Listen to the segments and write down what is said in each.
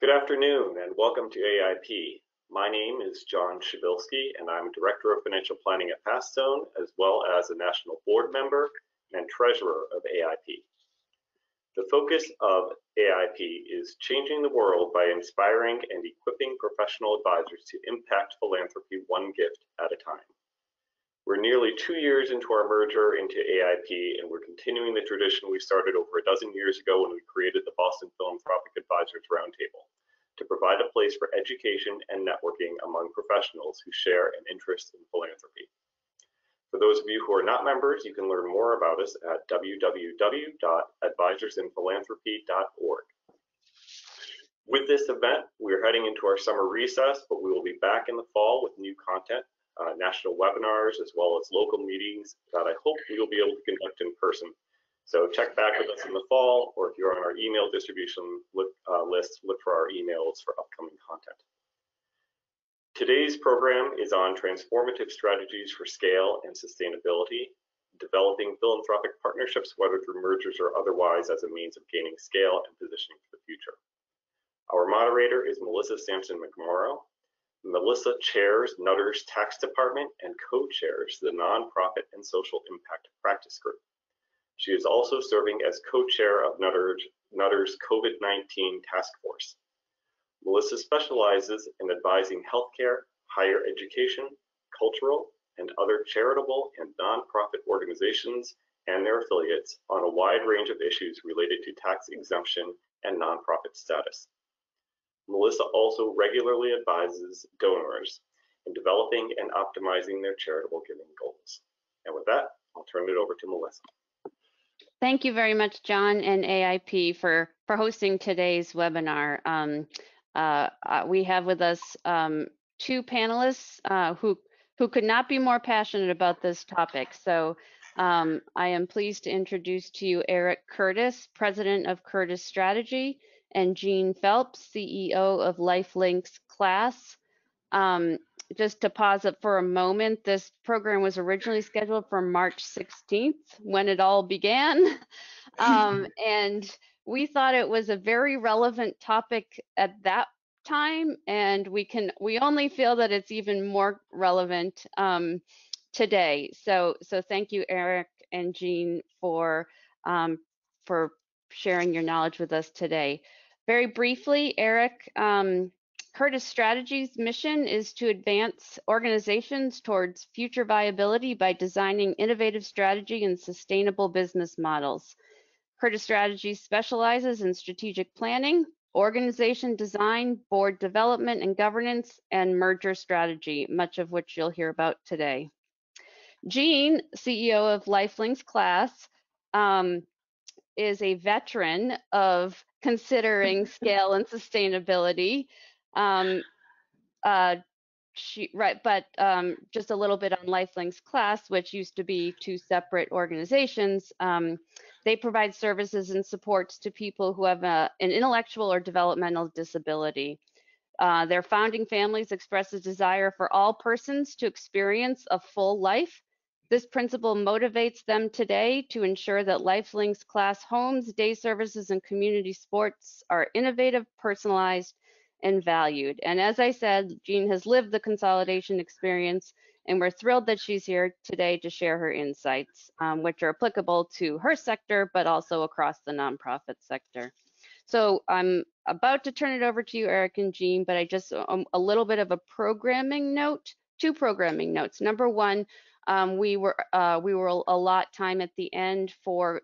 Good afternoon and welcome to AIP. My name is John Shabilsky and I'm Director of Financial Planning at Pastone, as well as a National Board Member and Treasurer of AIP. The focus of AIP is changing the world by inspiring and equipping professional advisors to impact philanthropy one gift at a time. We're nearly 2 years into our merger into AIP, and we're continuing the tradition we started over a dozen years ago when we created the Boston Philanthropic Advisors Roundtable to provide a place for education and networking among professionals who share an interest in philanthropy. For those of you who are not members, you can learn more about us at www.advisorsinphilanthropy.org. With this event, we're heading into our summer recess, but we will be back in the fall with new content, national webinars, as well as local meetings that I hope we will be able to conduct in person. So check back with us in the fall, or if you're on our email distribution list, look for our emails for upcoming content. Today's program is on transformative strategies for scale and sustainability, developing philanthropic partnerships, whether through mergers or otherwise, as a means of gaining scale and positioning for the future. Our moderator is Melissa Sampson-McMorrow. Melissa chairs Nutter's Tax Department and co-chairs the Nonprofit and Social Impact Practice Group. She is also serving as co-chair of Nutter's COVID-19 Task Force. Melissa specializes in advising healthcare, higher education, cultural, and other charitable and nonprofit organizations and their affiliates on a wide range of issues related to tax exemption and nonprofit status. Melissa also regularly advises donors in developing and optimizing their charitable giving goals. And with that, I'll turn it over to Melissa. Thank you very much, John and AIP, for hosting today's webinar. We have with us two panelists who could not be more passionate about this topic. So I am pleased to introduce to you Eric Curtis, President of Curtis Strategy, and Jean Phelps, CEO of LifeLinks Class. Just to pause it for a moment, this program was originally scheduled for March 16th when it all began. And we thought it was a very relevant topic at that time, and we only feel that it's even more relevant today. So thank you, Eric and Jean, for sharing your knowledge with us today. Very briefly, Eric, Curtis Strategy's mission is to advance organizations towards future viability by designing innovative strategy and sustainable business models. Curtis Strategy specializes in strategic planning, organization design, board development and governance, and merger strategy, much of which you'll hear about today. Jean, CEO of LifeLinks Class, is a veteran of considering scale and sustainability. Just a little bit on LifeLinks Class, which used to be two separate organizations. They provide services and supports to people who have an intellectual or developmental disability. Their founding families express a desire for all persons to experience a full life. This principle motivates them today to ensure that LifeLinks Class homes, day services, and community sports are innovative, personalized, and valued. And as I said, Jean has lived the consolidation experience, and we're thrilled that she's here today to share her insights, which are applicable to her sector, but also across the nonprofit sector. So I'm about to turn it over to you, Eric and Jean, but I just a little bit of a programming note, two programming notes. Number one, we will allot time at the end for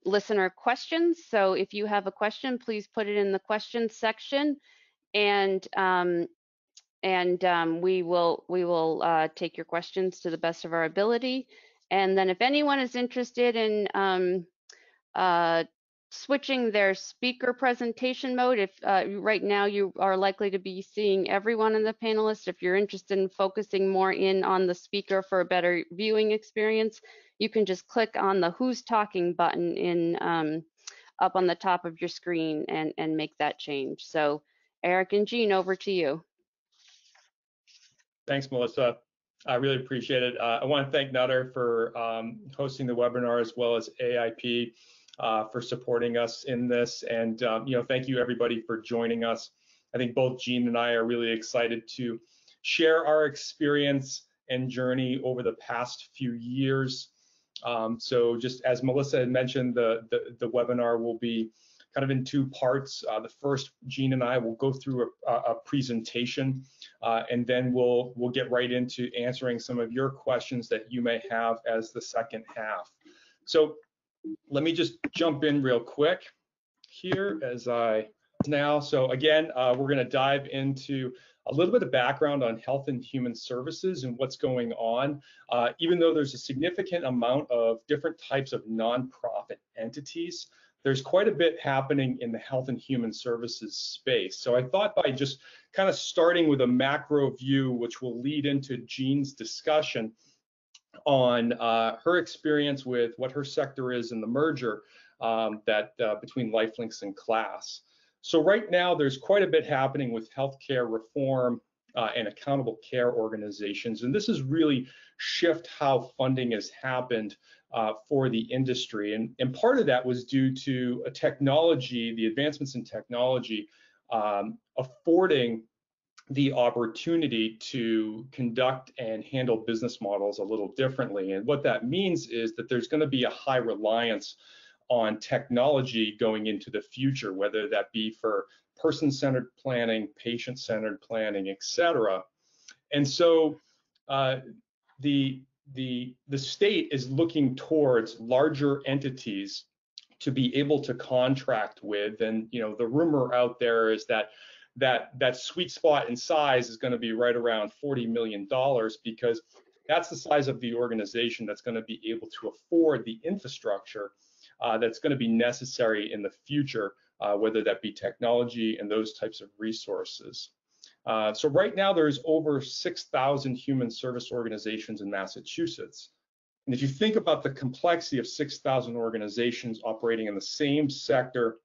listener questions. So if you have a question, please put it in the questions section, and we will take your questions to the best of our ability. And then if anyone is interested in switching their speaker presentation mode, if right now you are likely to be seeing everyone in the panelists, if you're interested in focusing more in on the speaker for a better viewing experience, you can just click on the Who's Talking button in up on the top of your screen and make that change. So Eric and Jean, over to you. Thanks, Melissa. I really appreciate it. I want to thank Nutter for hosting the webinar, as well as AIP. for supporting us in this. And thank you everybody for joining us. I think both Jean and I are really excited to share our experience and journey over the past few years. So just as Melissa had mentioned, the webinar will be kind of in two parts. The first, Jean and I will go through a presentation, and then we'll get right into answering some of your questions that you may have as the second half. So let me just jump in real quick here now. So again, we're going to dive into a little bit of background on health and human services and what's going on. Even though there's a significant amount of different types of nonprofit entities, there's quite a bit happening in the health and human services space. So I thought by just kind of starting with a macro view, which will lead into Jean's discussion on her experience with what her sector is in the merger between Lifelinks and CLASS. So right now, there's quite a bit happening with healthcare reform and accountable care organizations, and this has really shifted how funding has happened for the industry. And part of that was due to the advancements in technology affording the opportunity to conduct and handle business models a little differently. And what that means is that there's going to be a high reliance on technology going into the future, whether that be for person-centered planning, patient-centered planning, et cetera. And so the state is looking towards larger entities to be able to contract with. And the rumor out there is that sweet spot in size is going to be right around $40 million, because that's the size of the organization that's going to be able to afford the infrastructure that's going to be necessary in the future, whether that be technology and those types of resources. So right now there's over 6,000 human service organizations in Massachusetts. And if you think about the complexity of 6,000 organizations operating in the same sector,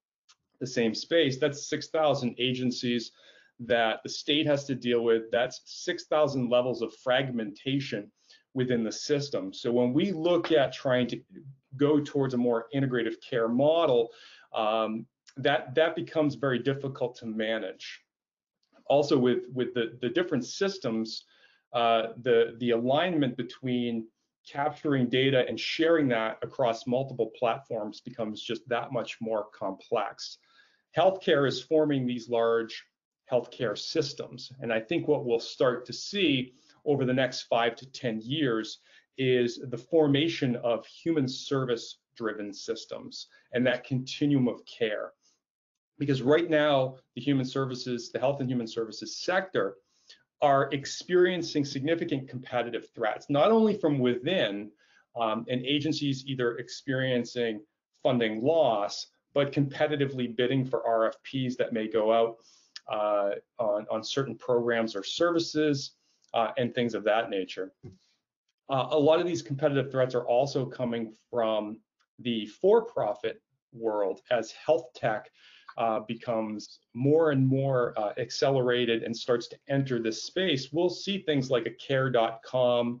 the same space, that's 6,000 agencies that the state has to deal with. That's 6,000 levels of fragmentation within the system. So when we look at trying to go towards a more integrative care model, that becomes very difficult to manage. Also, with the different systems, the alignment between capturing data and sharing that across multiple platforms becomes just that much more complex. Healthcare is forming these large healthcare systems, and I think what we'll start to see over the next 5 to 10 years is the formation of human service driven systems and that continuum of care. Because right now, the health and human services sector are experiencing significant competitive threats, not only from within and agencies either experiencing funding loss, but competitively bidding for RFPs that may go out on certain programs or services and things of that nature. A lot of these competitive threats are also coming from the for-profit world as health tech becomes more and more accelerated and starts to enter this space. We'll see things like a care.com,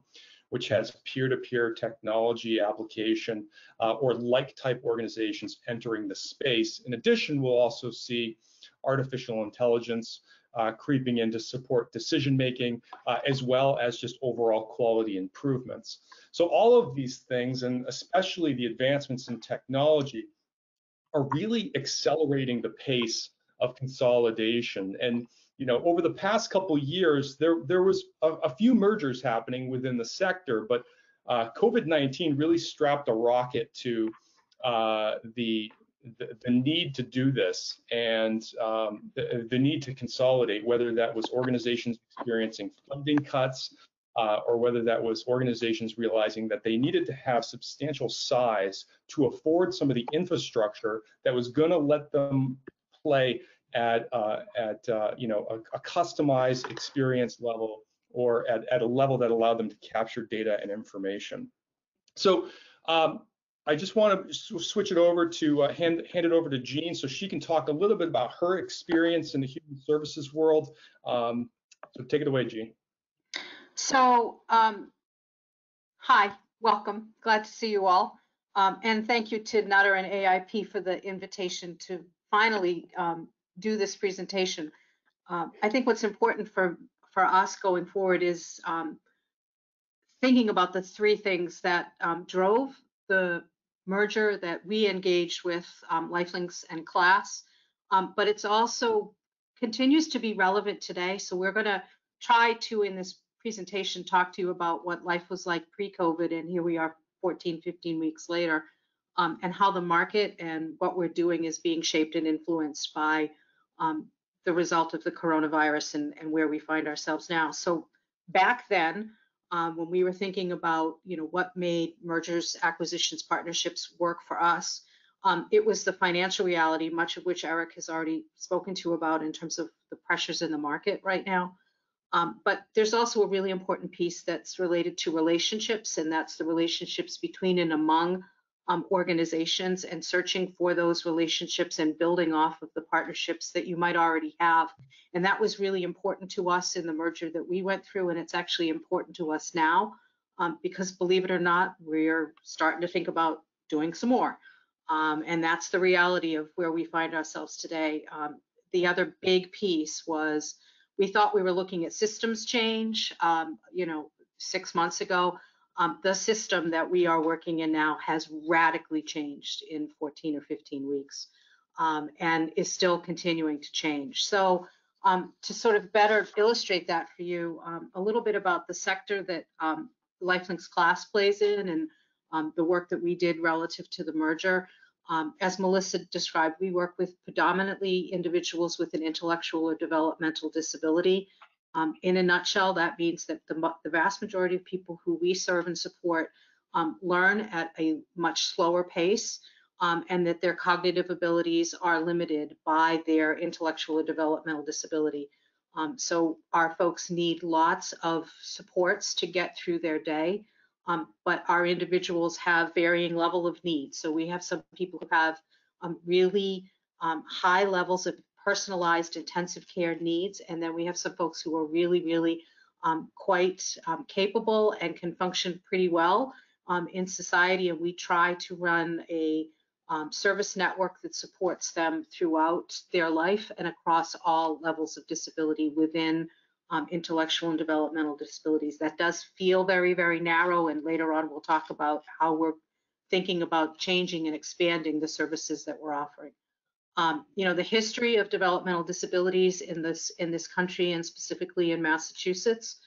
which has peer-to-peer technology application, or like-type organizations entering the space. In addition, we'll also see artificial intelligence creeping in to support decision-making, as well as just overall quality improvements. So all of these things, and especially the advancements in technology, are really accelerating the pace of consolidation. And over the past couple of years, there was a few mergers happening within the sector, but COVID-19 really strapped a rocket to the need to do this, and the need to consolidate, whether that was organizations experiencing funding cuts, or whether that was organizations realizing that they needed to have substantial size to afford some of the infrastructure that was going to let them play at a customized experience level, or at a level that allowed them to capture data and information. So I just want to switch it over to hand it over to Jean so she can talk a little bit about her experience in the human services world. So take it away, Jean. So, hi, welcome. Glad to see you all. And thank you to Nutter and AIP for the invitation to finally do this presentation. I think what's important for us going forward is thinking about the three things that drove the merger that we engaged with Lifelinks and Class, but it's also continues to be relevant today. So we're going to try to, in this presentation, talk to you about what life was like pre-COVID, and here we are 14, 15 weeks later, and how the market and what we're doing is being shaped and influenced by the result of the coronavirus and where we find ourselves now. So back then, when we were thinking about, what made mergers, acquisitions, partnerships work for us, it was the financial reality, much of which Eric has already spoken to about in terms of the pressures in the market right now. But there's also a really important piece that's related to relationships, and that's the relationships between and among organizations, and searching for those relationships and building off of the partnerships that you might already have. And that was really important to us in the merger that we went through, and it's actually important to us now because, believe it or not, we're starting to think about doing some more. And that's the reality of where we find ourselves today. The other big piece was we thought we were looking at systems change, 6 months ago. The system that we are working in now has radically changed in 14 or 15 weeks and is still continuing to change. So to sort of better illustrate that for you, a little bit about the sector that Lifelinks Class plays in and the work that we did relative to the merger. As Melissa described, we work with predominantly individuals with an intellectual or developmental disability. In a nutshell, that means that the vast majority of people who we serve and support learn at a much slower pace, and that their cognitive abilities are limited by their intellectual or developmental disability. So our folks need lots of supports to get through their day, but our individuals have varying level of needs. So we have some people who have really high levels of personalized intensive care needs, and then we have some folks who are really quite capable and can function pretty well in society, and we try to run a service network that supports them throughout their life and across all levels of disability within intellectual and developmental disabilities. That does feel very narrow, and later on we'll talk about how we're thinking about changing and expanding the services that we're offering. The history of developmental disabilities in this country, and specifically in Massachusetts,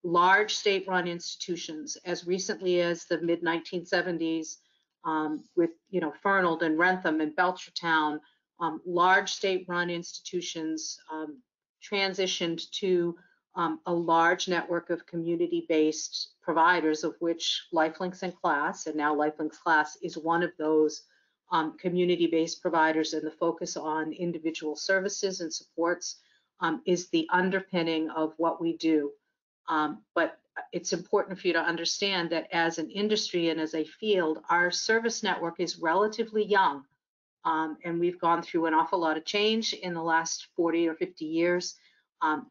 large state-run institutions as recently as the mid-1970s with Fernald and Wrentham and Belchertown, large state-run institutions transitioned to a large network of community-based providers, of which Lifelinks and Class, and now Lifelinks Class is one of those community-based providers, and the focus on individual services and supports is the underpinning of what we do. But it's important for you to understand that as an industry and as a field, our service network is relatively young, and we've gone through an awful lot of change in the last 40 or 50 years,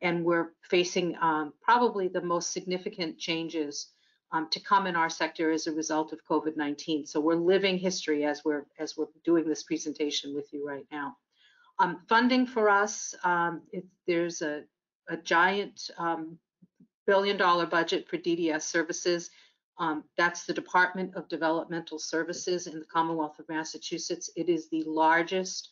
and we're facing probably the most significant changes to come in our sector as a result of COVID-19. So we're living history as we're doing this presentation with you right now. Funding for us, there's a giant billion-dollar budget for DDS services. That's the Department of Developmental Services in the Commonwealth of Massachusetts. It is the largest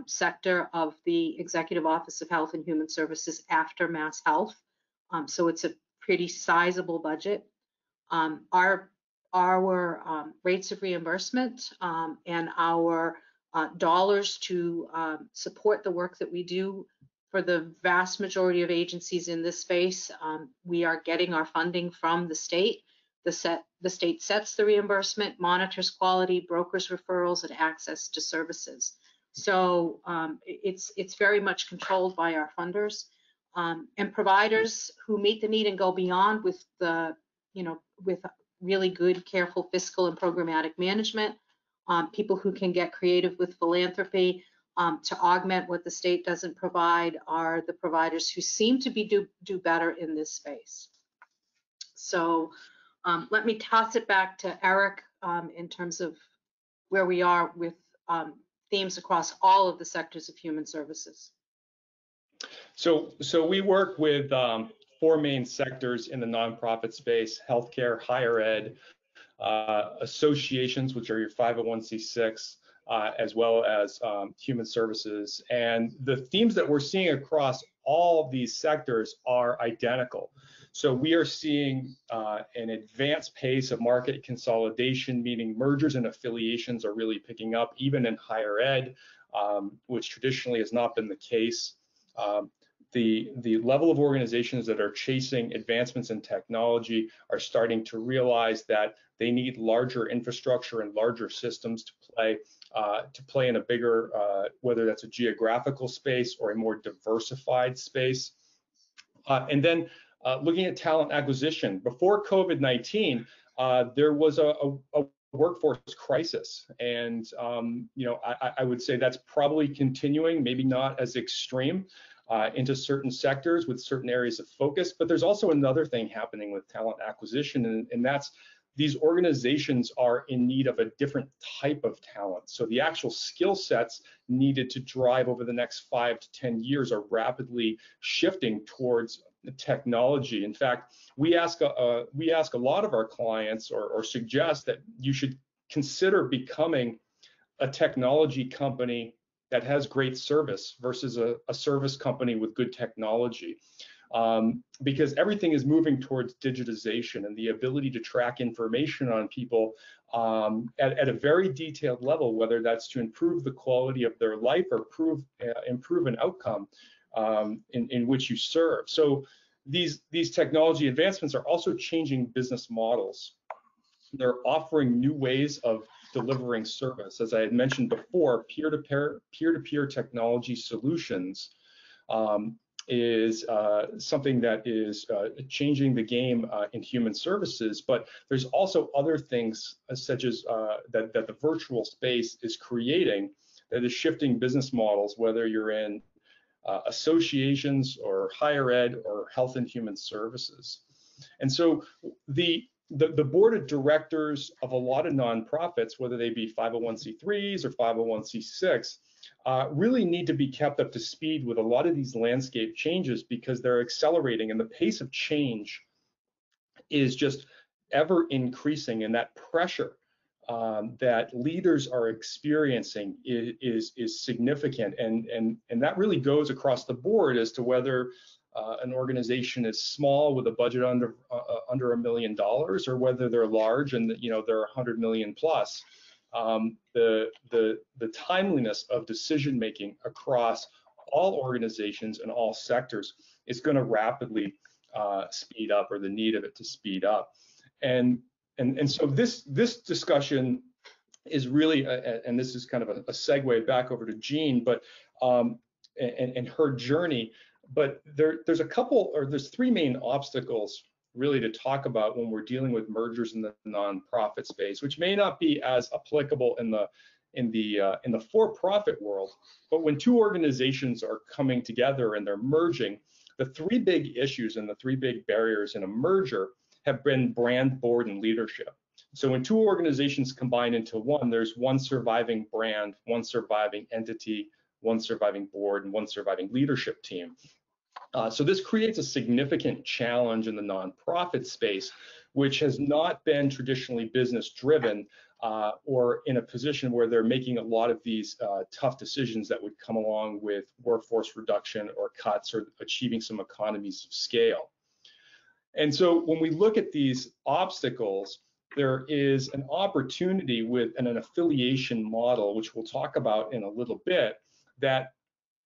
sector of the Executive Office of Health and Human Services after Mass Health. So it's a pretty sizable budget. Our rates of reimbursement and our dollars to support the work that we do for the vast majority of agencies in this space, we are getting our funding from the state. The state sets the reimbursement, monitors quality, brokers referrals, and access to services. So it's very much controlled by our funders, and providers who meet the need and go beyond with with really good, careful fiscal and programmatic management, people who can get creative with philanthropy to augment what the state doesn't provide are the providers who seem to be do better in this space. So let me toss it back to Eric in terms of where we are with themes across all of the sectors of human services. So we work with 4 main sectors in the nonprofit space: healthcare, higher ed, associations, which are your 501c6, as well as human services. And the themes that we're seeing across all of these sectors are identical. So we are seeing an advanced pace of market consolidation, meaning mergers and affiliations are really picking up, even in higher ed, which traditionally has not been the case. The level of organizations that are chasing advancements in technology are starting to realize that they need larger infrastructure and larger systems to play in a bigger, whether that's a geographical space or a more diversified space. And then looking at talent acquisition, before COVID-19, there was a workforce crisis, and I would say that's probably continuing, maybe not as extreme, into certain sectors with certain areas of focus. But there's also another thing happening with talent acquisition, and that's these organizations are in need of a different type of talent. So the actual skill sets needed to drive over the next 5 to 10 years are rapidly shifting towards technology. In fact, we ask a lot of our clients, or suggest that you should consider becoming a technology company that has great service versus a service company with good technology, because everything is moving towards digitization and the ability to track information on people at a very detailed level, whether that's to improve the quality of their life or improve an outcome in which you serve. So these technology advancements are also changing business models. They're offering new ways of delivering service. As I had mentioned before, peer-to-peer technology solutions is something that is changing the game in human services. But there's also other things such as that the virtual space is creating that is shifting business models, whether you're in associations or higher ed or health and human services. And so the board of directors of a lot of nonprofits, whether they be 501c3s or 501c6, really need to be kept up to speed with a lot of these landscape changes, because they're accelerating and the pace of change is just ever increasing, and that pressure that leaders are experiencing is significant, and that really goes across the board as to whether an organization is small with a budget under $1 million, or whether they're large and they're 100 million plus. The timeliness of decision making across all organizations and all sectors is going to rapidly speed up, or the need of it to speed up. And so this discussion is really, and this is kind of a segue back over to Jean, but and her journey. But there's 3 main obstacles really to talk about when we're dealing with mergers in the nonprofit space, which may not be as applicable in the for-profit world. But when 2 organizations are coming together and they're merging, the 3 big issues and the 3 big barriers in a merger have been brand, board, and leadership. So when 2 organizations combine into one, there's 1 surviving brand, 1 surviving entity, 1 surviving board, and 1 surviving leadership team. So this creates a significant challenge in the nonprofit space, which has not been traditionally business driven, or in a position where they're making a lot of these tough decisions that would come along with workforce reduction or cuts, or achieving some economies of scale. And so when we look at these obstacles, there is an opportunity with an affiliation model, which we'll talk about in a little bit, that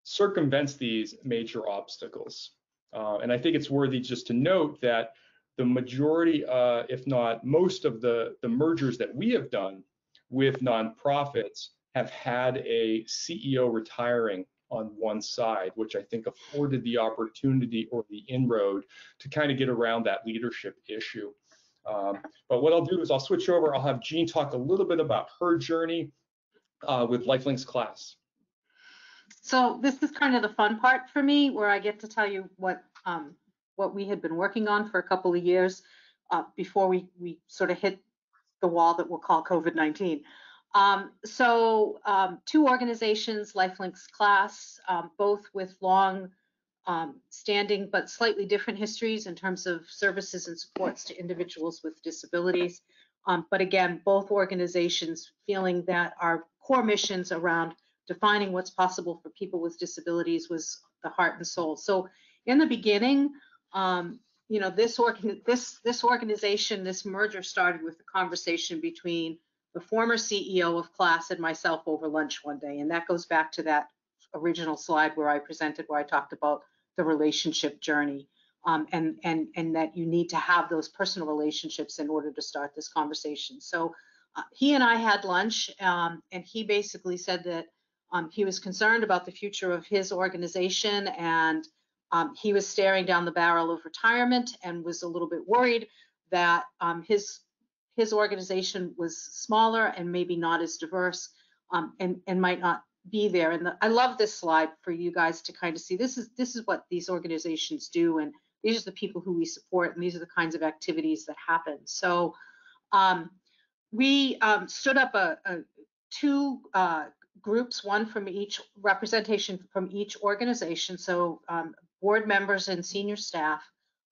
circumvents these major obstacles. And I think it's worthy just to note that the majority, if not most of the mergers that we have done with nonprofits have had a CEO retiring on one side, which I think afforded the opportunity or the inroad to kind of get around that leadership issue. But what I'll do is I'll switch over. I'll have Jean talk a little bit about her journey with Lifelinks class. So this is kind of the fun part for me, where I get to tell you what we had been working on for a couple of years before we sort of hit the wall that we'll call COVID-19. Two organizations, Lifelinks Class, both with long standing but slightly different histories in terms of services and supports to individuals with disabilities. But again, both organizations feeling that our core missions around defining what's possible for people with disabilities was the heart and soul. So in the beginning, you know, this organization, this merger started with a conversation between the former CEO of Class and myself over lunch one day. And that goes back to that original slide where I presented, where I talked about the relationship journey, and that you need to have those personal relationships in order to start this conversation. So he and I had lunch, and he basically said that he was concerned about the future of his organization, and he was staring down the barrel of retirement and was a little bit worried that his organization was smaller and maybe not as diverse, and might not be there. And I love this slide for you guys to kind of see. This is what these organizations do, and these are the people who we support, and these are the kinds of activities that happen. So we stood up two groups, one from each, representation from each organization. So board members and senior staff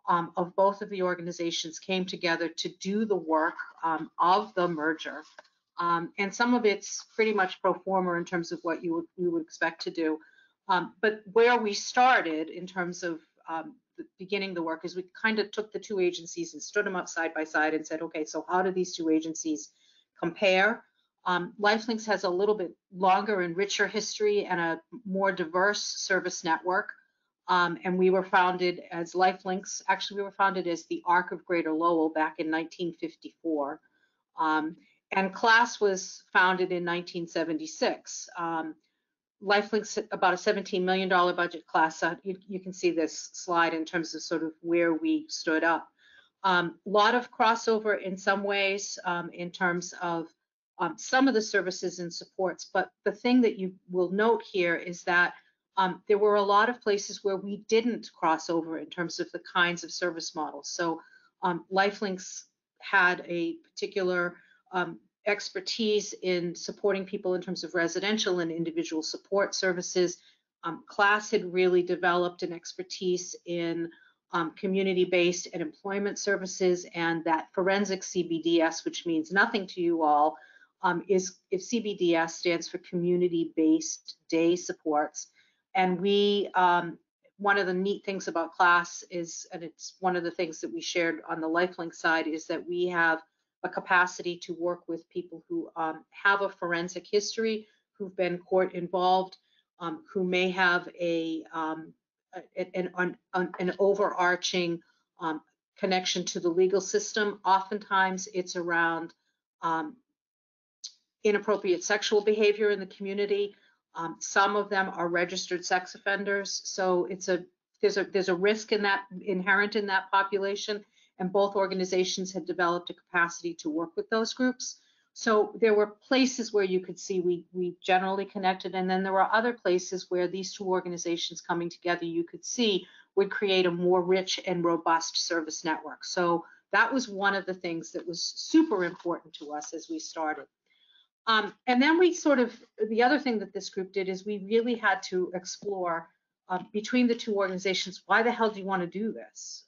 of both of the organizations came together to do the work of the merger. And some of it's pretty much pro forma in terms of what you would expect to do. But where we started in terms of beginning the work is we kind of took the two agencies and stood them up side by side and said, okay, so how do these two agencies compare? Lifelinks has a little bit longer and richer history and a more diverse service network. And we were founded as Lifelinks. Actually, we were founded as the Arc of Greater Lowell back in 1954. And Class was founded in 1976. Lifelinks, about a $17 million budget. Class, you can see this slide in terms of sort of where we stood up. A lot of crossover in some ways in terms of some of the services and supports, but the thing that you will note here is that there were a lot of places where we didn't cross over in terms of the kinds of service models. So Lifelinks had a particular expertise in supporting people in terms of residential and individual support services. Class had really developed an expertise in community-based and employment services, and that forensic CBDS, which means nothing to you all, is if CBDS stands for community-based day supports. And we, one of the neat things about Class is, and it's one of the things that we shared on the Lifelink side, is that we have a capacity to work with people who have a forensic history, who've been court involved, who may have an overarching connection to the legal system. Oftentimes it's around inappropriate sexual behavior in the community. Some of them are registered sex offenders. So there's a risk in that, inherent in that population. And both organizations had developed a capacity to work with those groups. So there were places where you could see we generally connected, and then there were other places where these two organizations coming together, you could see, would create a more rich and robust service network. So that was one of the things that was super important to us as we started. And then we sort of, the other thing that this group did is we really had to explore between the two organizations, why the hell do you want to do this?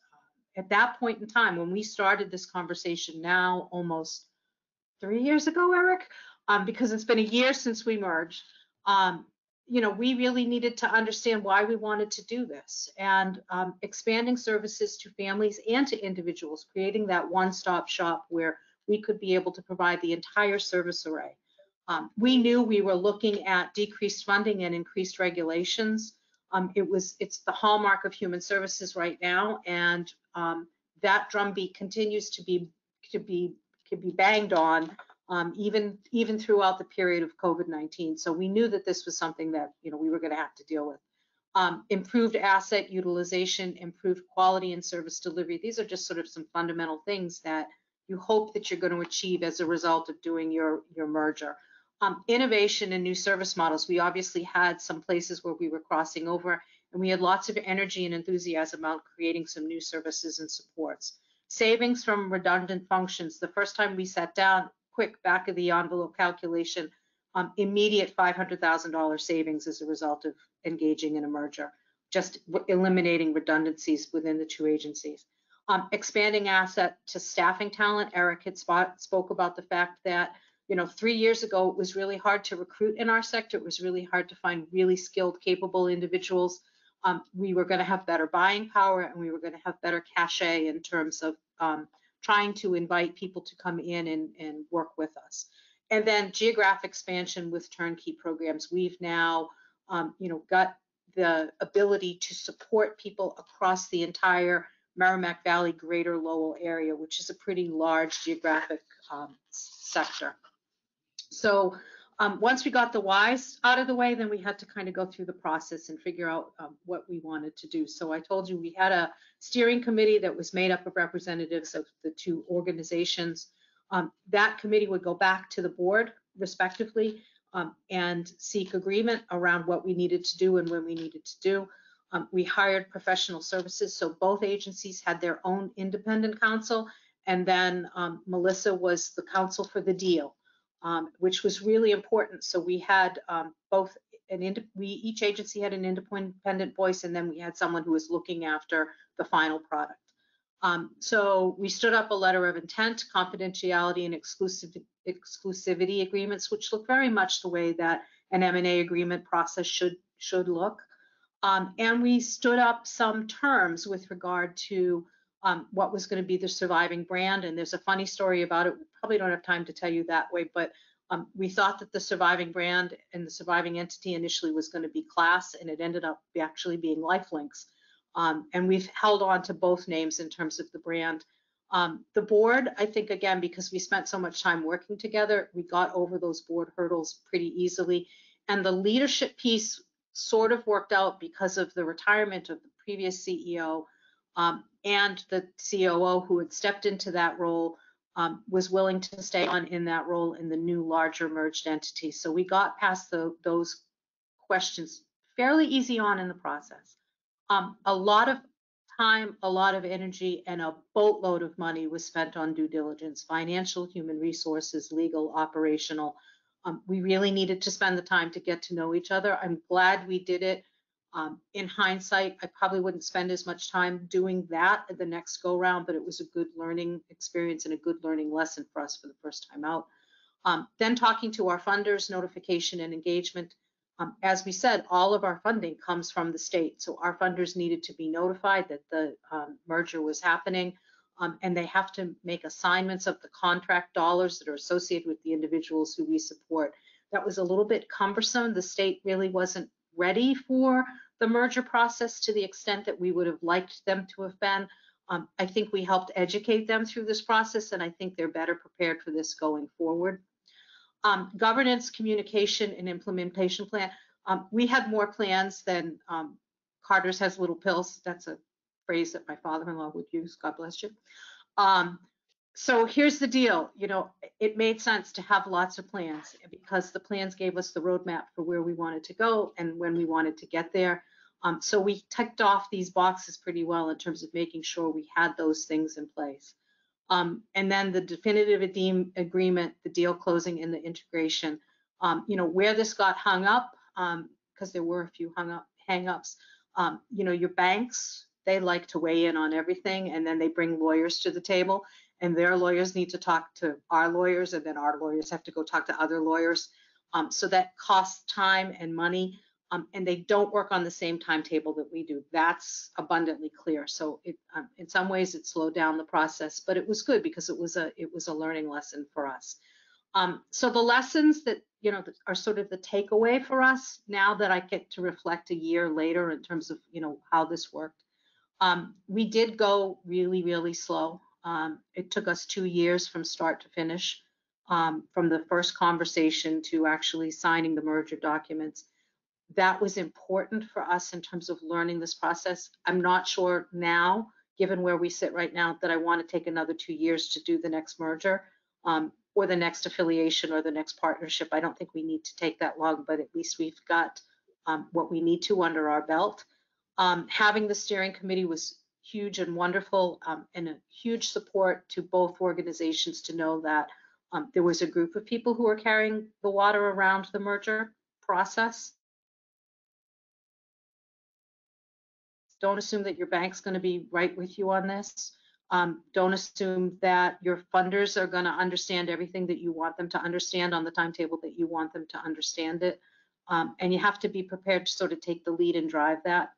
At that point in time, when we started this conversation now almost 3 years ago, Eric, because it's been a year since we merged, you know, we really needed to understand why we wanted to do this, and expanding services to families and to individuals, creating that one-stop shop where we could be able to provide the entire service array. We knew we were looking at decreased funding and increased regulations. It's the hallmark of human services right now, and that drumbeat continues to be banged on even throughout the period of COVID-19. So we knew that this was something that, you know, we were going to have to deal with. Improved asset utilization, improved quality and service delivery. These are just sort of some fundamental things that you hope that you're going to achieve as a result of doing your merger. Innovation and new service models. We obviously had some places where we were crossing over, and we had lots of energy and enthusiasm about creating some new services and supports. savings from redundant functions. The first time we sat down, quick back of the envelope calculation, immediate $500,000 savings as a result of engaging in a merger, just eliminating redundancies within the two agencies. Expanding asset to staffing talent. Eric had spoke about the fact that 3 years ago, it was really hard to recruit in our sector. It was really hard to find really skilled, capable individuals. We were going to have better buying power, and we were going to have better cachet in terms of trying to invite people to come in and work with us. And then geographic expansion with turnkey programs. We've now, got the ability to support people across the entire Merrimack Valley, Greater Lowell area, which is a pretty large geographic sector. So once we got the whys out of the way, then we had to kind of go through the process and figure out what we wanted to do. So I told you we had a steering committee that was made up of representatives of the two organizations. That committee would go back to the board, respectively, and seek agreement around what we needed to do and when we needed to do. We hired professional services, so both agencies had their own independent counsel, and then Melissa was the counsel for the deal. Which was really important. So we had each agency had an independent voice, and then we had someone who was looking after the final product. So we stood up a letter of intent, confidentiality, and exclusivity agreements, which look very much the way that an M&A agreement process should look. And we stood up some terms with regard to what was going to be the surviving brand. And there's a funny story about it. We probably don't have time to tell you that way, but we thought that the surviving brand and the surviving entity initially was going to be Class, and it ended up actually being Lifelinks. And we've held on to both names in terms of the brand. The board, I think, again, because we spent so much time working together, we got over those board hurdles pretty easily. And the leadership piece sort of worked out because of the retirement of the previous CEO. And the COO who had stepped into that role was willing to stay on in that role in the new larger merged entity. So we got past those questions fairly easy on in the process. A lot of time, a lot of energy, and a boatload of money was spent on due diligence, financial, human resources, legal, operational. We really needed to spend the time to get to know each other. I'm glad we did it. In hindsight, I probably wouldn't spend as much time doing that at the next go round, but it was a good learning experience and a good learning lesson for us for the first time out. Then talking to our funders, notification and engagement. As we said, all of our funding comes from the state. So our funders needed to be notified that the merger was happening, and they have to make assignments of the contract dollars that are associated with the individuals who we support. That was a little bit cumbersome. The state really wasn't ready for the merger process to the extent that we would have liked them to have been. I think we helped educate them through this process, and I think they're better prepared for this going forward. Governance, communication, and implementation plan. We had more plans than Carter's has little pills. That's a phrase that my father-in-law would use. God bless you. So here's the deal. It made sense to have lots of plans because the plans gave us the roadmap for where we wanted to go and when we wanted to get there. So we ticked off these boxes pretty well in terms of making sure we had those things in place. And then the definitive agreement, the deal closing, and the integration. Where this got hung up, because there were a few hang-ups, your banks, they like to weigh in on everything, and then they bring lawyers to the table, and their lawyers need to talk to our lawyers, and then our lawyers have to go talk to other lawyers. So that costs time and money, and they don't work on the same timetable that we do. That's abundantly clear. So in some ways it slowed down the process, but it was good because it was a learning lesson for us. So the lessons that are sort of the takeaway for us now that I get to reflect a year later in terms of how this worked. We did go really, really slow. It took us 2 years from start to finish, from the first conversation to actually signing the merger documents. That was important for us in terms of learning this process. I'm not sure now, given where we sit right now, that I want to take another 2 years to do the next merger or the next affiliation or the next partnership. I don't think we need to take that long, but at least we've got what we need to under our belt. Having the steering committee was huge and wonderful, and a huge support to both organizations to know that there was a group of people who were carrying the water around the merger process. Don't assume that your bank's going to be right with you on this. Don't assume that your funders are going to understand everything that you want them to understand on the timetable that you want them to understand it. And you have to be prepared to sort of take the lead and drive that.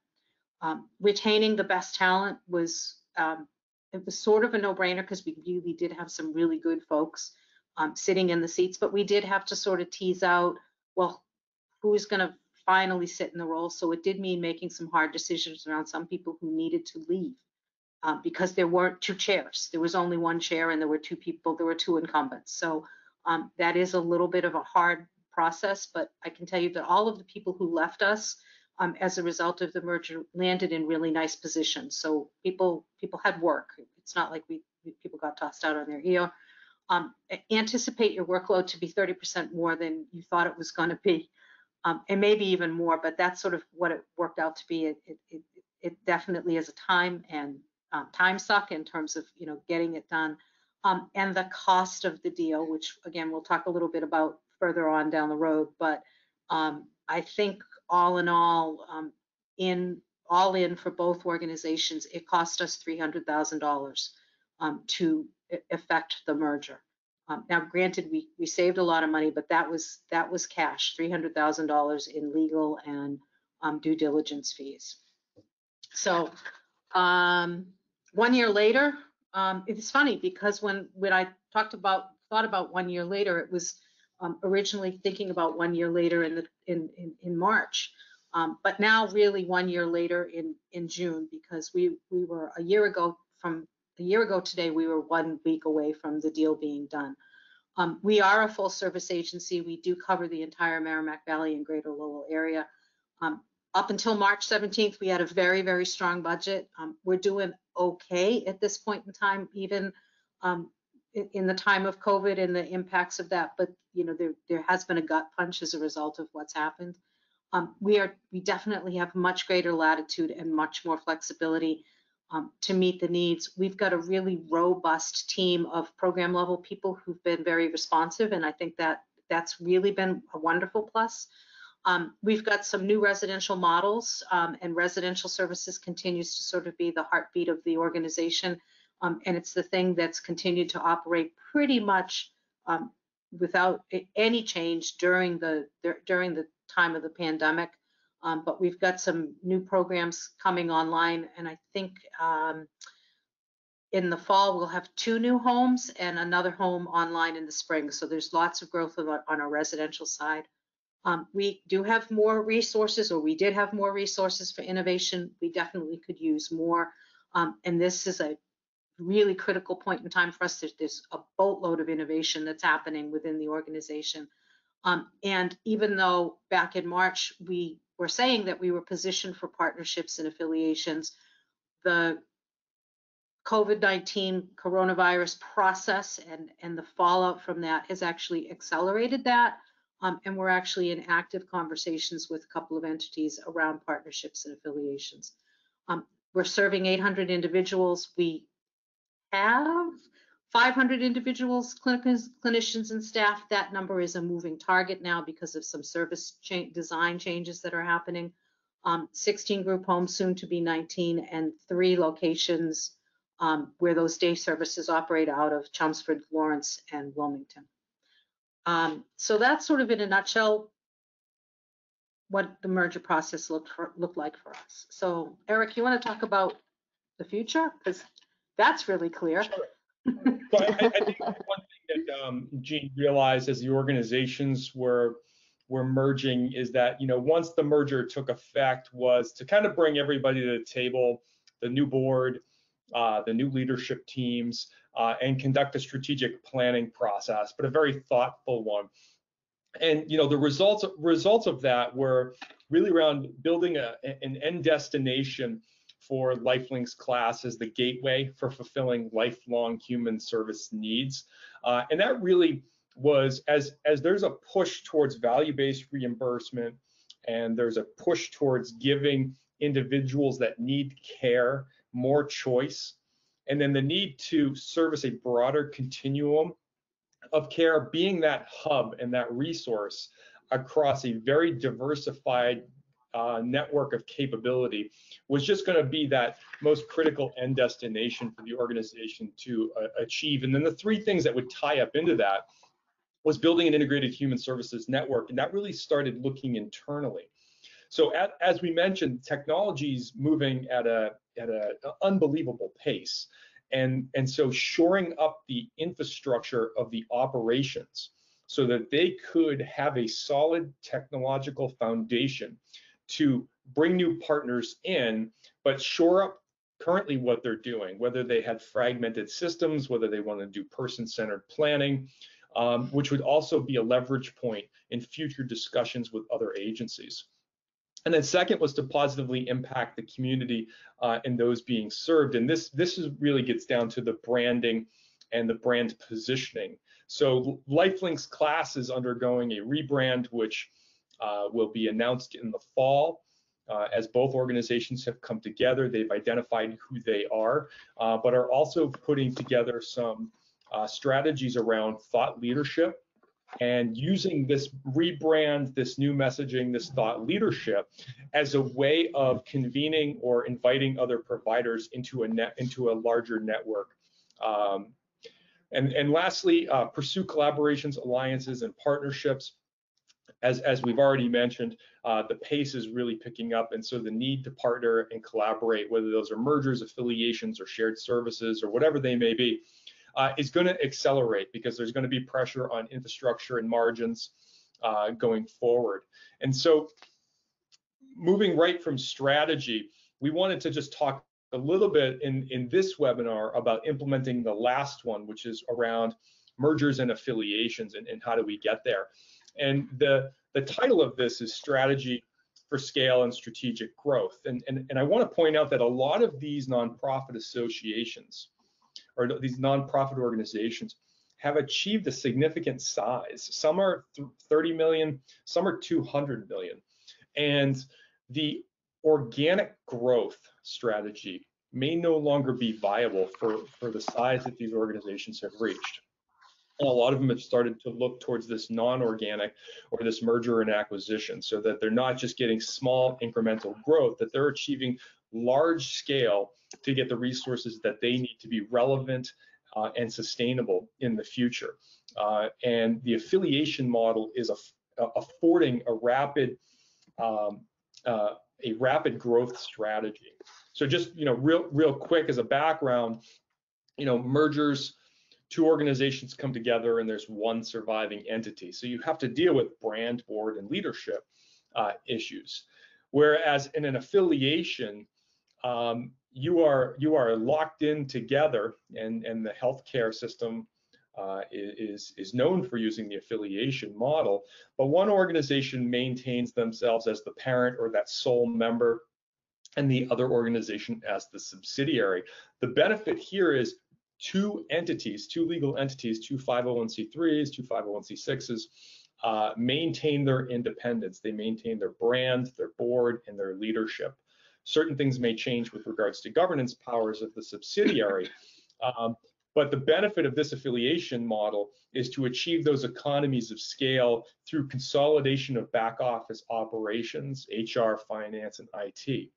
Retaining the best talent was, it was sort of a no-brainer because we really did have some really good folks sitting in the seats, but we did have to sort of tease out, well, who's going to finally sit in the role. So it did mean making some hard decisions around some people who needed to leave because there weren't two chairs. There was only one chair and there were two people, there were two incumbents. So that is a little bit of a hard process, but I can tell you that all of the people who left us as a result of the merger landed in really nice positions. So people had work. It's not like people got tossed out on their ear. Anticipate your workload to be 30% more than you thought it was going to be. And maybe even more, but that's sort of what it worked out to be. It definitely is a time suck in terms of getting it done, and the cost of the deal, which again we'll talk a little bit about further on down the road. But I think all in all, all in for both organizations, it cost us $300,000 to effect the merger. Now, granted, we saved a lot of money, but that was cash, $300,000 in legal and due diligence fees. So 1 year later, it's funny because when I thought about 1 year later, it was originally thinking about 1 year later in March, but now really 1 year later in June, because we were a year ago today, we were 1 week away from the deal being done. We are a full service agency. We do cover the entire Merrimack Valley and Greater Lowell area. Up until March 17th, we had a very, very strong budget. We're doing okay at this point in time, even in the time of COVID and the impacts of that. But there has been a gut punch as a result of what's happened. We definitely have much greater latitude and much more flexibility to meet the needs. We've got a really robust team of program level people who've been very responsive, and I think that that's really been a wonderful plus. We've got some new residential models, and residential services continues to sort of be the heartbeat of the organization, and it's the thing that's continued to operate pretty much without any change during the time of the pandemic. But we've got some new programs coming online, and I think in the fall we'll have 2 new homes and another home online in the spring. So there's lots of growth on our residential side. We do have more resources, or we did have more resources for innovation. We definitely could use more, and this is a really critical point in time for us. There's a boatload of innovation that's happening within the organization. And even though back in March we were saying that we were positioned for partnerships and affiliations, the COVID-19 coronavirus process and the fallout from that has actually accelerated that. And we're actually in active conversations with a couple of entities around partnerships and affiliations. We're serving 800 individuals. We have 500 individuals, clinicians, and staff. That number is a moving target now because of some service design changes that are happening. 16 group homes, soon to be 19, and 3 locations where those day services operate out of Chelmsford, Lawrence, and Wilmington. So that's sort of in a nutshell what the merger process looked like for us. So Eric, you want to talk about the future? Because that's really clear. Sure. So I think one thing that Jean realized as the organizations were merging is that, once the merger took effect, was to kind of bring everybody to the table, the new board, the new leadership teams, and conduct a strategic planning process, but a very thoughtful one. And the results of that were really around building an end destination for Lifelinks class as the gateway for fulfilling lifelong human service needs. And that really was, as there's a push towards value-based reimbursement, and there's a push towards giving individuals that need care more choice, and then the need to service a broader continuum of care, being that hub and that resource across a very diversified network of capability was just going to be that most critical end destination for the organization to achieve. And then the three things that would tie up into that was building an integrated human services network, and that really started looking internally. So as we mentioned, technology is moving at an unbelievable pace. And so shoring up the infrastructure of the operations so that they could have a solid technological foundation to bring new partners in, but shore up currently what they're doing, whether they had fragmented systems, whether they want to do person-centered planning, which would also be a leverage point in future discussions with other agencies. And then second was to positively impact the community and those being served. And this really gets down to the branding and the brand positioning. So LifeLink's class is undergoing a rebrand, which will be announced in the fall. As both organizations have come together, they've identified who they are, but are also putting together some strategies around thought leadership, and using this rebrand, this new messaging, this thought leadership as a way of convening or inviting other providers into a larger network. And lastly, pursue collaborations, alliances, and partnerships. As we've already mentioned, the pace is really picking up, and so the need to partner and collaborate, whether those are mergers, affiliations, or shared services, or whatever they may be, is going to accelerate because there's going to be pressure on infrastructure and margins going forward. And so moving right from strategy, we wanted to just talk a little bit in this webinar about implementing the last one, which is around mergers and affiliations and how do we get there. And the title of this is Strategy for Scale and Strategic Growth. And I want to point out that a lot of these nonprofit associations or these nonprofit organizations have achieved a significant size. Some are 30 million, some are 200 million. And the organic growth strategy may no longer be viable for the size that these organizations have reached. And a lot of them have started to look towards this non-organic or this merger and acquisition, so that they're not just getting small incremental growth, that they're achieving large scale to get the resources that they need to be relevant and sustainable in the future. And the affiliation model is affording a rapid growth strategy. So just real quick as a background, mergers, two organizations come together and there's one surviving entity. So you have to deal with brand, board, and leadership issues. Whereas in an affiliation, you are locked in together, and the healthcare system is known for using the affiliation model, but one organization maintains themselves as the parent or that sole member, and the other organization as the subsidiary. The benefit here is two legal entities, two 501c3s, two 501c6s, maintain their independence. They maintain their brand, their board, and their leadership. Certain things may change with regards to governance powers of the subsidiary, but the benefit of this affiliation model is to achieve those economies of scale through consolidation of back office operations, HR, finance, and IT.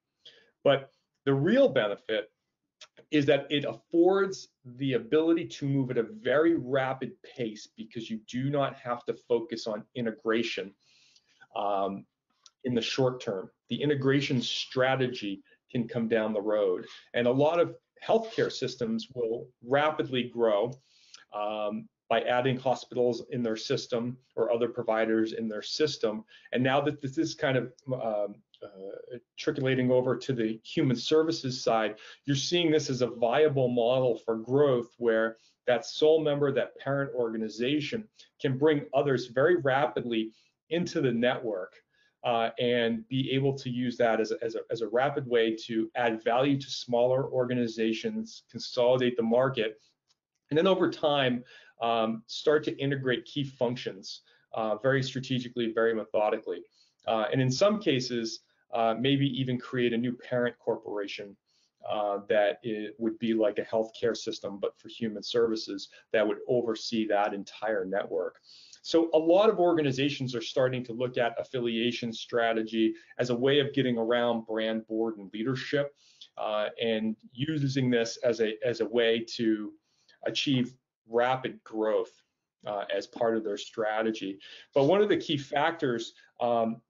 But the real benefit is that it affords the ability to move at a very rapid pace because you do not have to focus on integration in the short term. The integration strategy can come down the road, and a lot of healthcare systems will rapidly grow by adding hospitals in their system or other providers in their system. And now that this is kind of trickling over to the human services side, you're seeing this as a viable model for growth, where that sole member, that parent organization, can bring others very rapidly into the network and be able to use that as a rapid way to add value to smaller organizations, consolidate the market, and then over time start to integrate key functions very strategically, very methodically, and in some cases maybe even create a new parent corporation that it would be like a healthcare system, but for human services, that would oversee that entire network. So a lot of organizations are starting to look at affiliation strategy as a way of getting around brand, board, and leadership, and using this as a way to achieve rapid growth as part of their strategy. But one of the key factors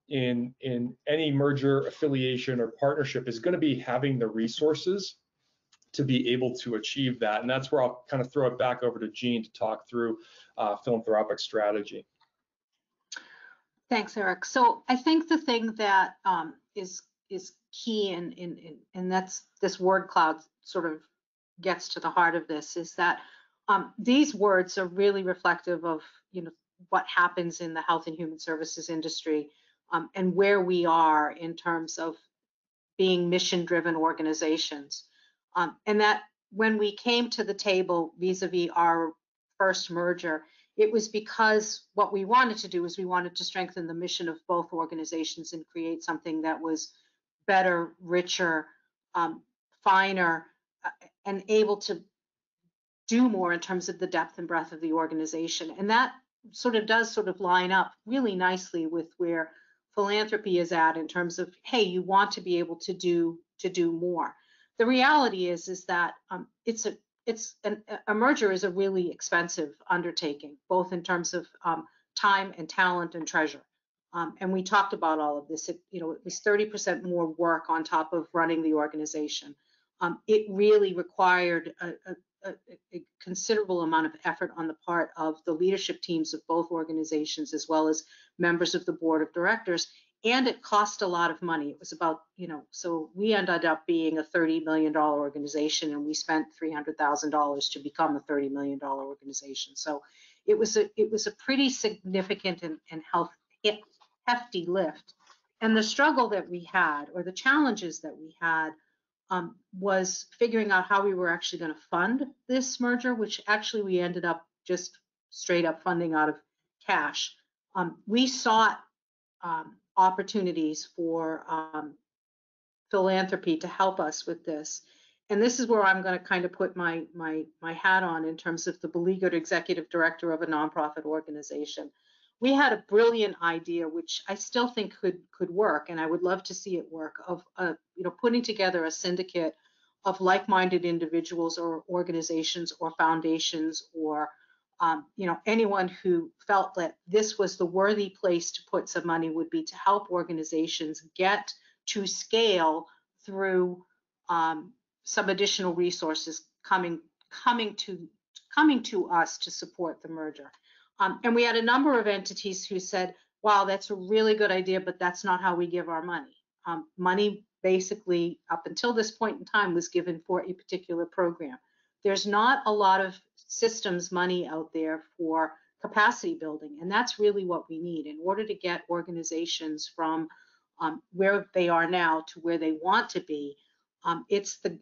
in any merger, affiliation, or partnership is going to be having the resources to be able to achieve that. And that's where I'll kind of throw it back over to Jean to talk through philanthropic strategy. Thanks, Eric. So I think the thing that is key, and that's this word cloud sort of gets to the heart of this, is that these words are really reflective of what happens in the health and human services industry, and where we are in terms of being mission-driven organizations, and that when we came to the table vis-a-vis our first merger, it was because what we wanted to do is we wanted to strengthen the mission of both organizations and create something that was better, richer, finer, and able to do more in terms of the depth and breadth of the organization. And that does line up really nicely with where philanthropy is at in terms of, hey, you want to be able to do more. The reality is that a merger is a really expensive undertaking, both in terms of time and talent and treasure. And we talked about all of this. It was 30% more work on top of running the organization. It really required a considerable amount of effort on the part of the leadership teams of both organizations, as well as members of the board of directors. And it cost a lot of money. It was about, so we ended up being a $30 million organization, and we spent $300,000 to become a $30 million organization. So it was a pretty significant and hefty lift. And the struggle that we had, or the challenges that we had, was figuring out how we were actually going to fund this merger, which actually we ended up just straight up funding out of cash. We sought opportunities for philanthropy to help us with this. And this is where I'm going to kind of put my hat on in terms of the beleaguered executive director of a nonprofit organization. We had a brilliant idea, which I still think could work, and I would love to see it work, of putting together a syndicate of like-minded individuals or organizations or foundations or anyone who felt that this was the worthy place to put some money would be to help organizations get to scale through some additional resources coming to us to support the merger. And we had a number of entities who said, wow, that's a really good idea, but that's not how we give our money. Money basically, up until this point in time, was given for a particular program. There's not a lot of systems money out there for capacity building, and that's really what we need in order to get organizations from where they are now to where they want to be. It's the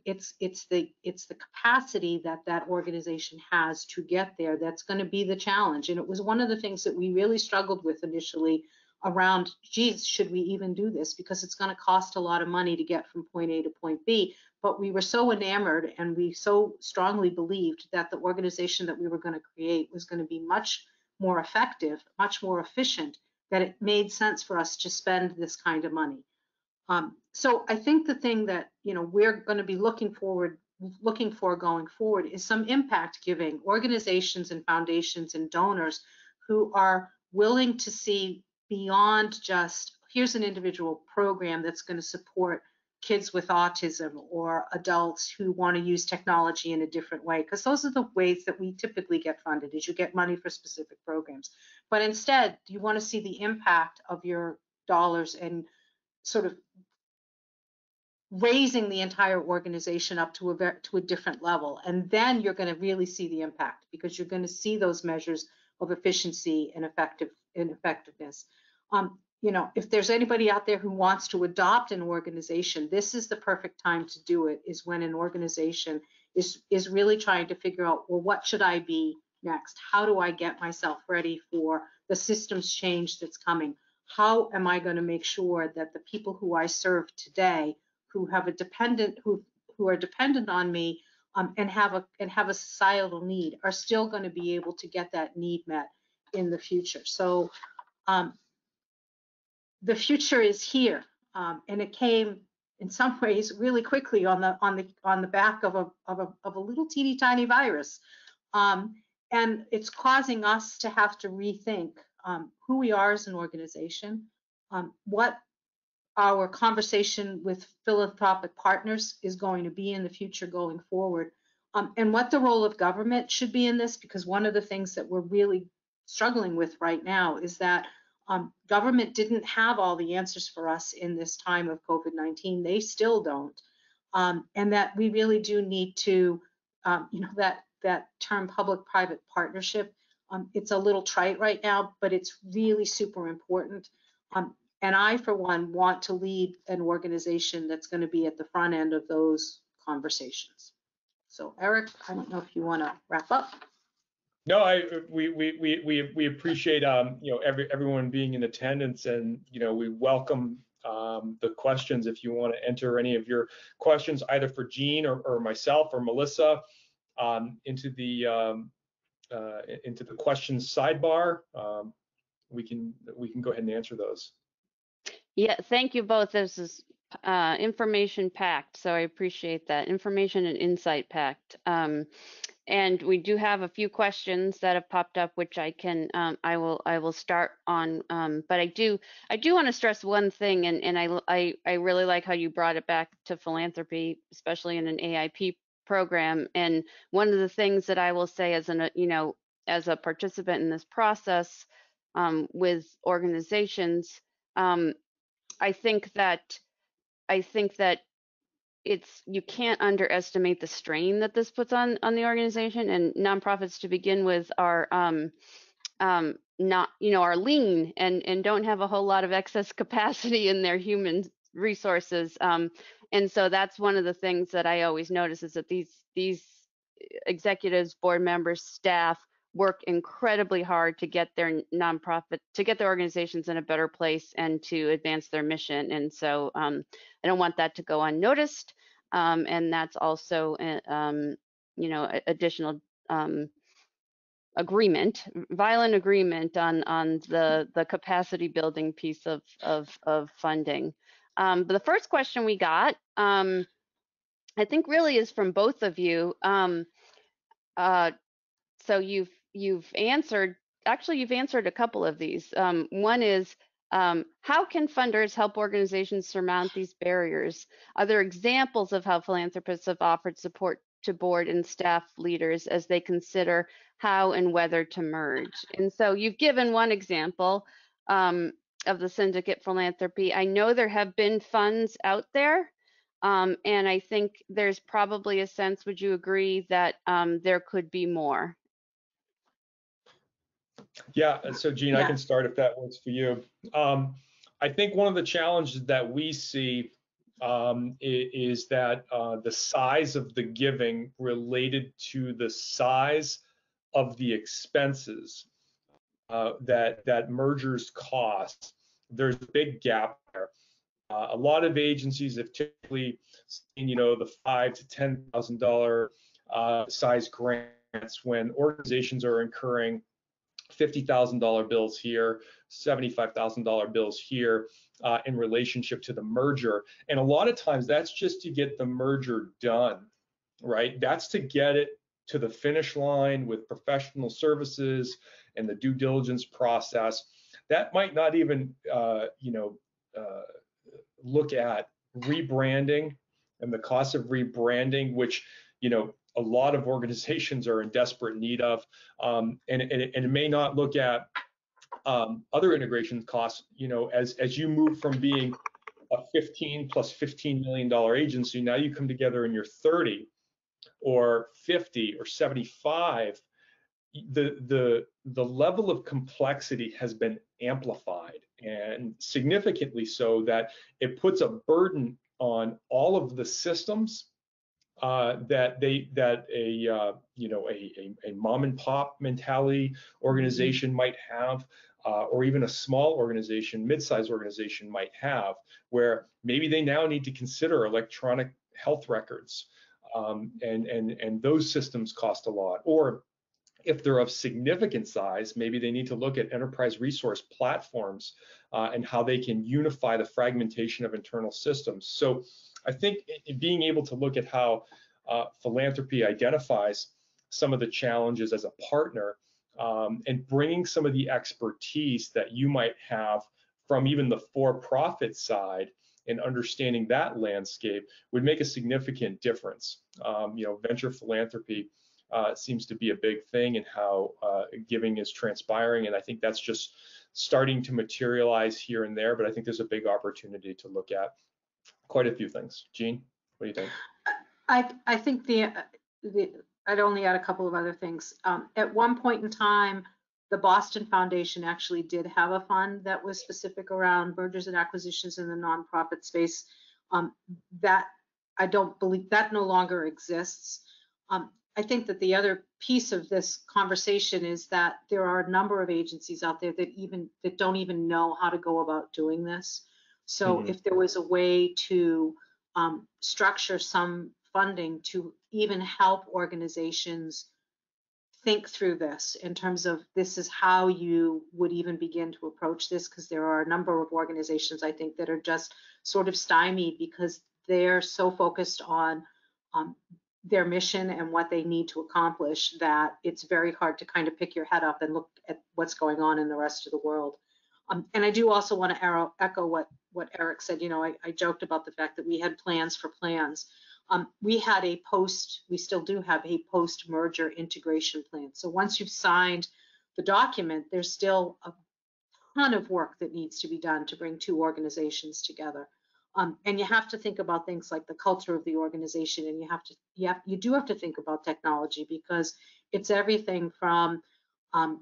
capacity that organization has to get there that's going to be the challenge. And it was one of the things that we really struggled with initially around, geez, should we even do this? Because it's going to cost a lot of money to get from point A to point B. But we were so enamored and we so strongly believed that the organization that we were going to create was going to be much more effective, much more efficient, that it made sense for us to spend this kind of money. So I think the thing that we're going to be looking for going forward is some impact giving organizations and foundations and donors who are willing to see beyond just, here's an individual program that's going to support kids with autism or adults who want to use technology in a different way, because those are the ways that we typically get funded, is you get money for specific programs. But instead, you want to see the impact of your dollars and sort of raising the entire organization up to a different level. And then you're going to really see the impact, because you're going to see those measures of efficiency and effectiveness. If there's anybody out there who wants to adopt an organization, this is the perfect time to do it, is when an organization is really trying to figure out, well, what should I be next? How do I get myself ready for the systems change that's coming? How am I going to make sure that the people who I serve today, who have a dependent, who who are dependent on me and have a societal need are still going to be able to get that need met in the future. So the future is here, and it came in some ways really quickly on the back of a little teeny tiny virus, and it's causing us to have to rethink who we are as an organization, what our conversation with philanthropic partners is going to be in the future going forward, and what the role of government should be in this, because one of the things that we're really struggling with right now is that government didn't have all the answers for us in this time of COVID-19. They still don't, and that we really do need to, that term public-private partnership, it's a little trite right now, but it's really super important. And I, for one, want to lead an organization that's going to be at the front end of those conversations. So, Eric, I don't know if you want to wrap up. No, we appreciate everyone being in attendance, and we welcome the questions. If you want to enter any of your questions, either for Jean or myself or Melissa, into the questions sidebar, we can go ahead and answer those. Yeah, thank you both. This is information packed, so I appreciate that. Information and insight packed. And we do have a few questions that have popped up, which I will start on. But I do want to stress one thing, and I really like how you brought it back to philanthropy, especially in an AIP program. And one of the things that I will say as as a participant in this process with organizations, I think that you can't underestimate the strain that this puts on the organization, and nonprofits to begin with are not are lean and don't have a whole lot of excess capacity in their human resources, and so that's one of the things that I always notice is that these executives, board members, staff work incredibly hard to get their organizations in a better place and to advance their mission. And so I don't want that to go unnoticed. And that's also, additional violent agreement on the capacity building piece of funding. But the first question we got, I think really is from both of you. So you've answered a couple of these. One is, how can funders help organizations surmount these barriers? Are there examples of how philanthropists have offered support to board and staff leaders as they consider how and whether to merge? And so you've given one example of the syndicate philanthropy. I know there have been funds out there, and I think there's probably a sense, would you agree, that there could be more? Yeah, so Jean, Yeah. I can start if that works for you. I think one of the challenges that we see is that the size of the giving related to the size of the expenses that mergers cost, there's a big gap there. A lot of agencies have typically seen, the $5,000 to $10,000 size grants when organizations are incurring $50,000 bills here, $75,000 bills here in relationship to the merger. And a lot of times that's just to get the merger done, right? That's to get it to the finish line with professional services and the due diligence process. That might not even, look at rebranding and the cost of rebranding, which, a lot of organizations are in desperate need of, and it may not look at other integration costs. As you move from being a 15 plus $15 million agency, now you come together and you're 30 or 50 or 75. The level of complexity has been amplified, and significantly so, that it puts a burden on all of the systems that a mom and pop mentality organization might have, or even a small organization, mid-sized organization might have, where maybe they now need to consider electronic health records, and those systems cost a lot. Or if they're of significant size, maybe they need to look at enterprise resource platforms and how they can unify the fragmentation of internal systems. So I think being able to look at how philanthropy identifies some of the challenges as a partner, and bringing some of the expertise that you might have from even the for-profit side and understanding that landscape would make a significant difference. Venture philanthropy seems to be a big thing in how giving is transpiring, and I think that's just starting to materialize here and there, but I think there's a big opportunity to look at quite a few things. Jean, what do you think? I think I'd only add a couple of other things. At one point in time, the Boston Foundation actually did have a fund that was specific around mergers and acquisitions in the nonprofit space. That I don't believe that no longer exists. I think that the other piece of this conversation is that there are a number of agencies out there that don't even know how to go about doing this. So if there was a way to structure some funding to even help organizations think through this in terms of this is how you would even begin to approach this, because there are a number of organizations I think that are just sort of stymied because they're so focused on their mission and what they need to accomplish that it's very hard to kind of pick your head up and look at what's going on in the rest of the world. And I do also want to echo what Eric said. I joked about the fact that we had plans for plans. We had we still do have a post-merger integration plan. So once you've signed the document, there's still a ton of work that needs to be done to bring two organizations together. And you have to think about things like the culture of the organization, and you do have to think about technology, because it's everything from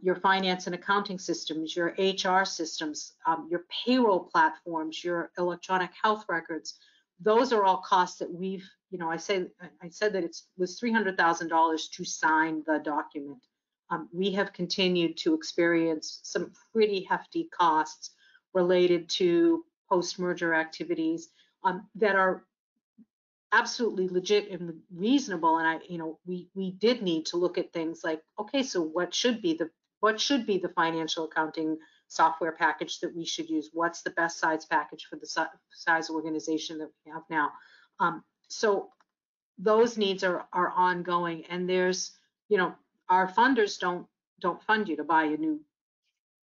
your finance and accounting systems, your HR systems, your payroll platforms, your electronic health records. Those are all costs that we've, I said that it was $300,000 to sign the document. We have continued to experience some pretty hefty costs related to post-merger activities that are absolutely legit and reasonable. And we did need to look at things like, okay, so what should be the financial accounting software package that we should use? What's the best size package for the size organization that we have now? So those needs are ongoing, and there's, our funders don't fund you to buy a new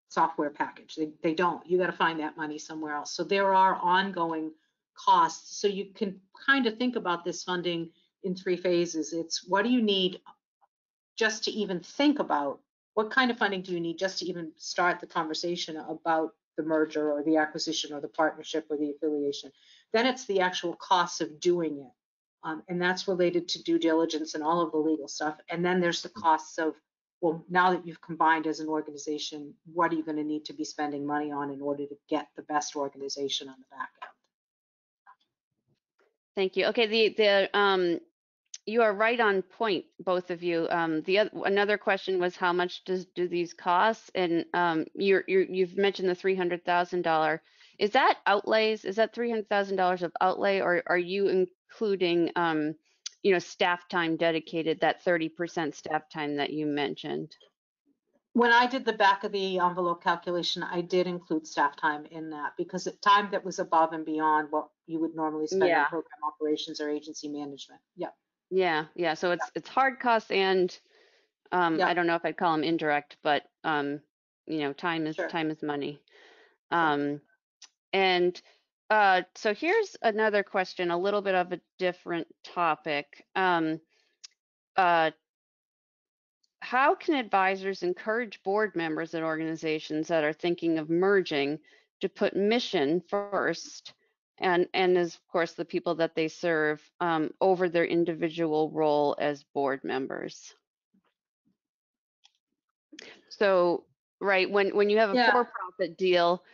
software package. They don't. You got to find that money somewhere else. So there are ongoing costs. So you can kind of think about this funding in three phases. It's what do you need just to even think about, what kind of funding do you need just to even start the conversation about the merger or the acquisition or the partnership or the affiliation. Then it's the actual costs of doing it. And that's related to due diligence and all of the legal stuff. And then there's the costs of, well, now that you've combined as an organization, what are you going to need to be spending money on in order to get the best organization on the back end? Thank you. Okay, you are right on point, both of you. Another question was how much do these cost? And you've mentioned the $300,000. Is that outlays? Is that $300,000 of outlay, or are you including staff time dedicated, that 30% staff time that you mentioned? When I did the back of the envelope calculation, I did include staff time in that, because it's time that was above and beyond what you would normally spend on program operations or agency management. Yeah. So it's hard costs and I don't know if I'd call them indirect, but time is money. And so here's another question, a little bit of a different topic. How can advisors encourage board members at organizations that are thinking of merging to put mission first, and as of course the people that they serve, over their individual role as board members? So, right, when you have a for-profit deal,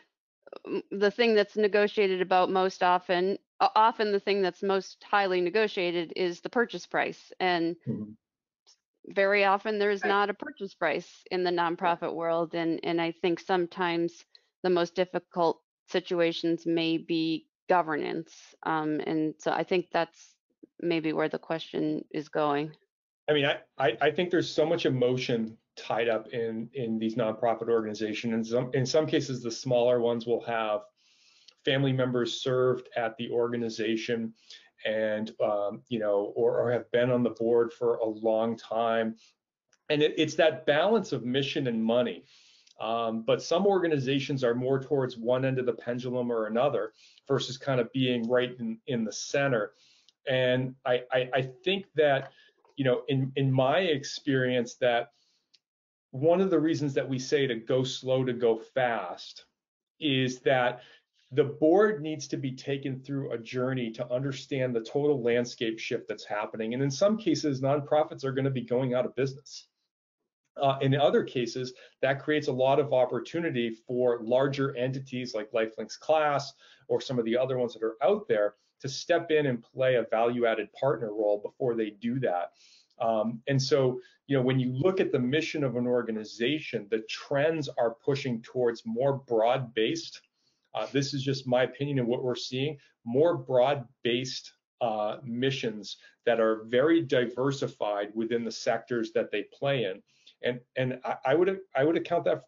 the thing that's negotiated about most often the thing that's most highly negotiated is the purchase price, and very often there's not a purchase price in the nonprofit world, and I think sometimes the most difficult situations may be governance, and so I think that's maybe where the question is going. I mean, I think there's so much emotion tied up in these nonprofit organizations. In some cases, the smaller ones will have family members served at the organization and or have been on the board for a long time. And it's that balance of mission and money. But some organizations are more towards one end of the pendulum or another versus kind of being right in the center. And I think that, in my experience, that one of the reasons that we say to go slow to go fast is that the board needs to be taken through a journey to understand the total landscape shift that's happening. And in some cases, nonprofits are going to be going out of business. In other cases, that creates a lot of opportunity for larger entities like Lifelinks Class or some of the other ones that are out there to step in and play a value-added partner role before they do that. And so, when you look at the mission of an organization, the trends are pushing towards more broad-based. This is just my opinion of what we're seeing, more broad-based missions that are very diversified within the sectors that they play in. And I would account that,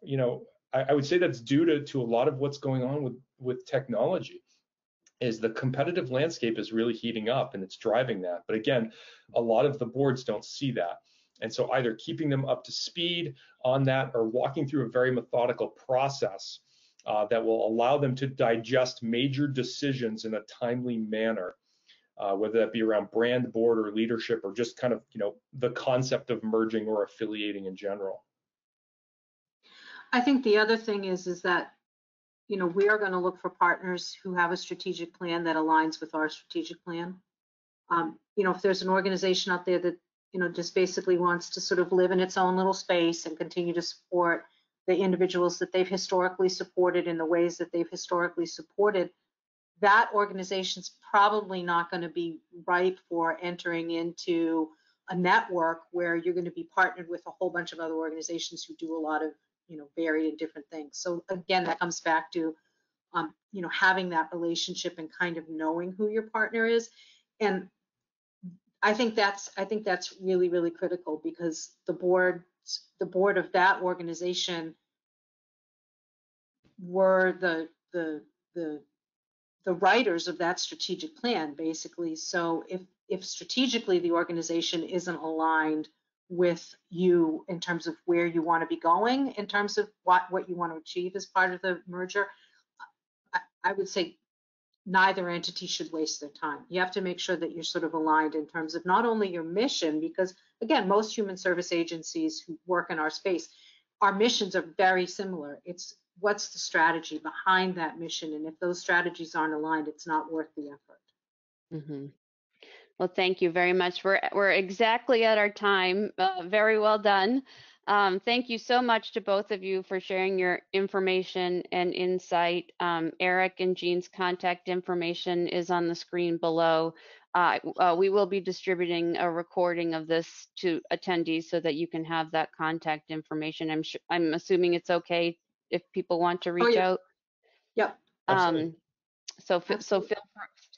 I would say that's due to a lot of what's going on with technology, is the competitive landscape is really heating up and it's driving that. But again, a lot of the boards don't see that. And so either keeping them up to speed on that or walking through a very methodical process that will allow them to digest major decisions in a timely manner, whether that be around brand, board, or leadership, or just kind of, the concept of merging or affiliating in general. I think the other thing is that, we are going to look for partners who have a strategic plan that aligns with our strategic plan. If there's an organization out there that, just basically wants to sort of live in its own little space and continue to support the individuals that they've historically supported in the ways that they've historically supported, that organization's probably not going to be ripe for entering into a network where you're going to be partnered with a whole bunch of other organizations who do a lot of, varied and different things. So again, that comes back to, having that relationship and kind of knowing who your partner is. And I think that's really, really critical, because the board of that organization were the writers of that strategic plan, basically. So if strategically the organization isn't aligned with you in terms of where you want to be going, in terms of what you want to achieve as part of the merger, I would say neither entity should waste their time. You have to make sure that you're sort of aligned in terms of not only your mission, because again, most human service agencies who work in our space, our missions are very similar. It's what's the strategy behind that mission, and if those strategies aren't aligned, it's not worth the effort. Mm-hmm. Well, thank you very much. We're exactly at our time. Very well done. Thank you so much to both of you for sharing your information and insight. Eric and Jean's contact information is on the screen below. We will be distributing a recording of this to attendees so that you can have that contact information. I'm assuming it's okay if people want to reach out. Yep. So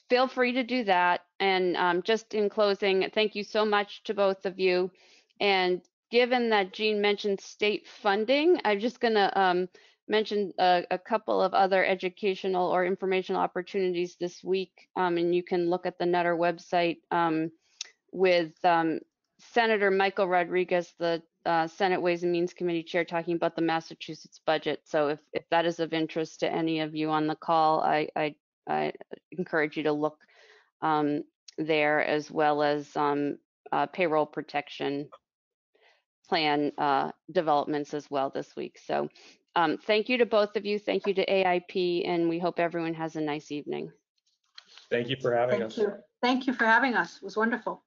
feel free to do that. And just in closing, thank you so much to both of you. And given that Jean mentioned state funding, I'm just going to mention a couple of other educational or informational opportunities this week. And you can look at the Nutter website with Senator Michael Rodriguez, the Senate Ways and Means Committee Chair, talking about the Massachusetts budget. So if that is of interest to any of you on the call, I encourage you to look there, as well as payroll protection plan developments as well this week. So thank you to both of you. Thank you to AIP, and we hope everyone has a nice evening. Thank you for having us. Thank you for having us. It was wonderful.